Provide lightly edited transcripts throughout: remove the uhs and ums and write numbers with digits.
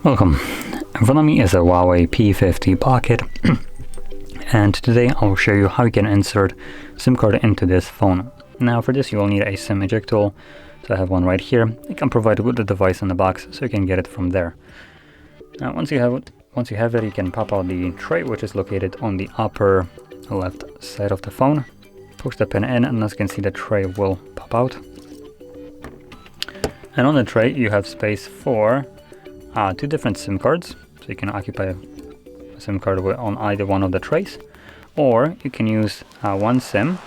Welcome. In front of me is a HUAWEI P50 Pocket and today I'll show you how you can insert SIM card into this phone. Now for this you will need a SIM eject tool, so I have one right here. It can provide with the device in the box so you can get it from there. Now once you have it, you can pop out the tray, which is located on the upper left side of the phone. Push the pin in and as you can see the tray will pop out. And on the tray you have space for two different SIM cards, so you can occupy a SIM card on either one of the trays, or you can use one SIM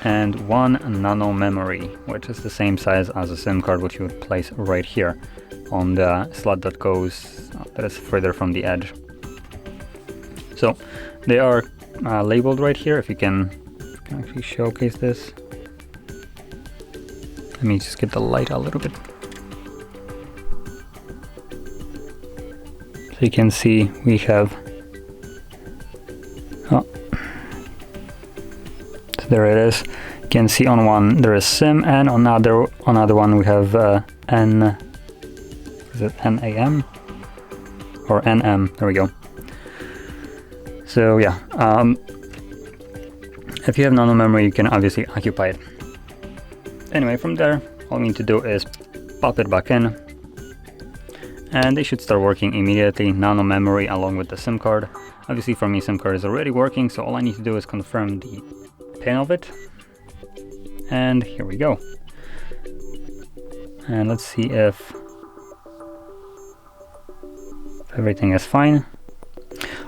and one nano memory, which is the same size as a SIM card, which you would place right here on the slot that goes that is further from the edge. So they are labeled right here. If you can actually showcase this, let me just get the light a little bit. So you can see we have, so there it is. You can see on one there is SIM, and on another one we have NAM or NM. There we go. So yeah, if you have nano memory, you can obviously occupy it. Anyway, from there, all you need to do is pop it back in. And they should start working immediately, nano memory along with the SIM card. Obviously for me SIM card is already working, so all I need to do is confirm the pin of it. And here we go. And let's see if everything is fine.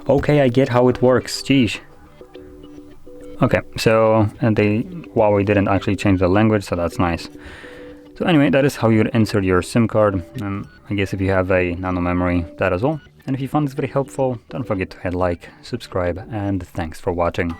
Okay, I get how it works, geez. Okay, so HUAWEI didn't actually change the language, so that's nice. So anyway, that is how you would insert your SIM card, and I guess if you have a nano memory, that as well. And if you found this video helpful, don't forget to hit like, subscribe, and thanks for watching.